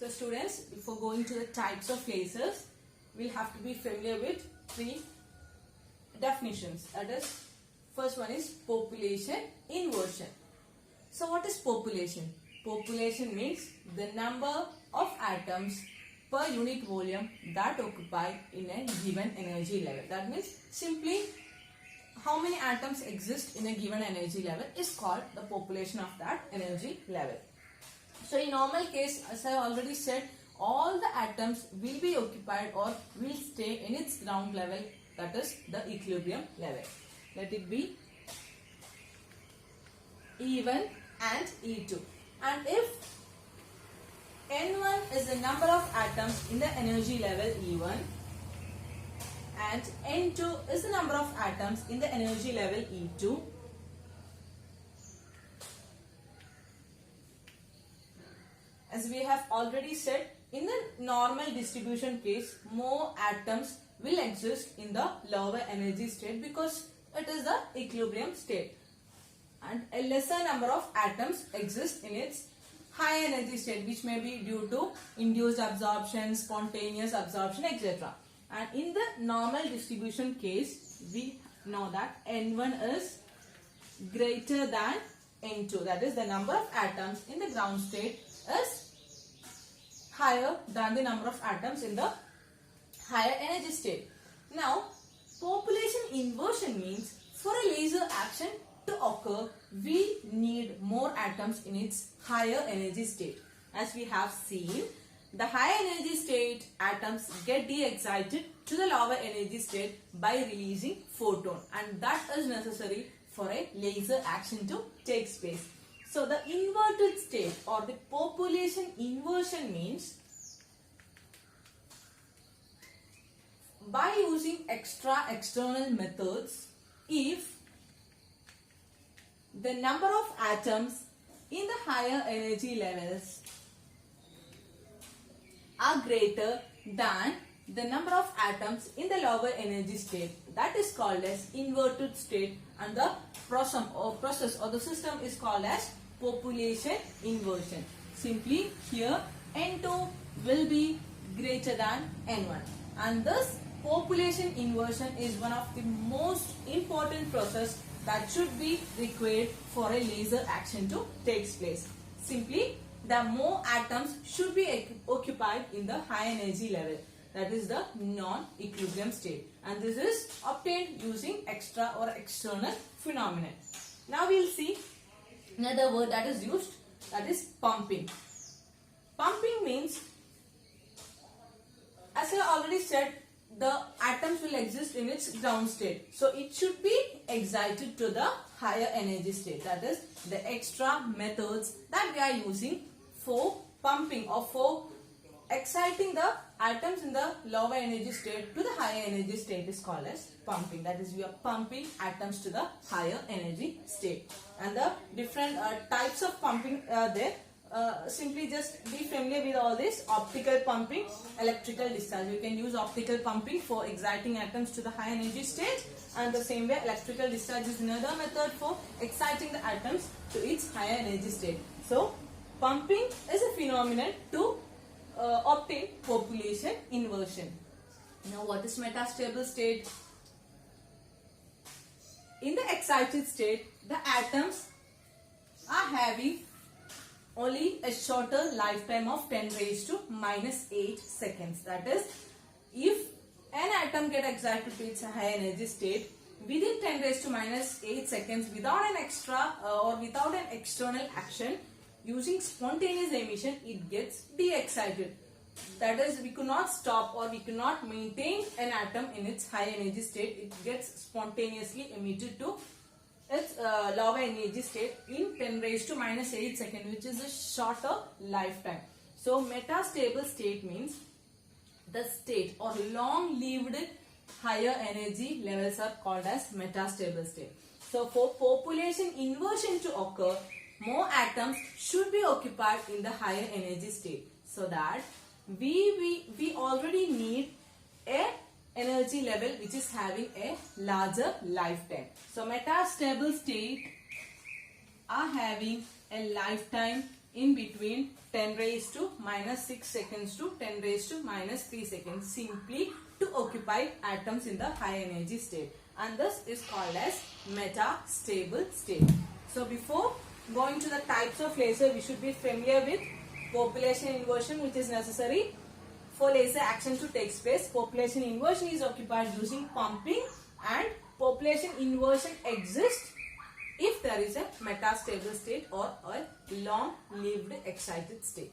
So students, before going to the types of lasers, we'll have to be familiar with three definitions. That is, first one is population inversion. So what is population? Population means the number of atoms per unit volume that occupy in a given energy level. That means simply how many atoms exist in a given energy level is called the population of that energy level. So in normal case, as I already said, all the atoms will be occupied or will stay in its ground level, that is the equilibrium level. Let it be E1 and E2. And if N1 is the number of atoms in the energy level E1 and N2 is the number of atoms in the energy level E2, as we have already said, in the normal distribution case, more atoms will exist in the lower energy state because it is the equilibrium state, and a lesser number of atoms exist in its high energy state, which may be due to induced absorption, spontaneous absorption, etc. And in the normal distribution case, we know that N1 is greater than N2. That is, the number of atoms in the ground state is higher than the number of atoms in the higher energy state. Now, population inversion means for a laser action to occur, we need more atoms in its higher energy state. As we have seen, the higher energy state atoms get de-excited to the lower energy state by releasing photon, and that is necessary for a laser action to take place. So the inverted state or the population inversion means by using external methods, if the number of atoms in the higher energy levels are greater than the number of atoms in the lower energy state, that is called as inverted state, and the process or the system is called as population inversion. Simply here N2 will be greater than N1, and this population inversion is one of the most important process that should be required for a laser action to take place. Simply, the more atoms should be occupied in the high energy level, that is the non-equilibrium state, and this is obtained using extra or external phenomenon. Now we will see another word that is used, that is pumping. Pumping means, as I already said, the atoms will exist in its ground state, so it should be excited to the higher energy state. That is the extra methods that we are using for pumping or for exciting the atoms in the lower energy state to the higher energy state is called as pumping. That is, we are pumping atoms to the higher energy state. And the different types of pumping are there. Simply just be familiar with all this: optical pumping, electrical discharge. You can use optical pumping for exciting atoms to the high energy state, and the same way electrical discharge is another method for exciting the atoms to its higher energy state. So pumping is a phenomenon to obtain population inversion. Now what is metastable state? In the excited state, the atoms are having only a shorter lifetime of 10 raised to minus 8 seconds. That is, if an atom gets excited to its high energy state within 10 raised to minus 8 seconds without an extra or without an external action, using spontaneous emission, it gets de-excited. That is, we could not stop or we could not maintain an atom in its high energy state. It gets spontaneously emitted to its lower energy state in 10 raised to minus 8 seconds, which is a shorter lifetime. So metastable state means the state or long-lived higher energy levels are called as metastable state. So for population inversion to occur, more atoms should be occupied in the higher energy state, so that we already need a energy level which is having a larger lifetime. So metastable state are having a lifetime in between 10 raised to minus 6 seconds to 10 raised to minus 3 seconds simply to occupy atoms in the high energy state, and this is called as metastable state. So before going to the types of laser, we should be familiar with population inversion, which is necessary for laser action to take place. Population inversion is occupied using pumping, and population inversion exists if there is a metastable state or a long-lived excited state.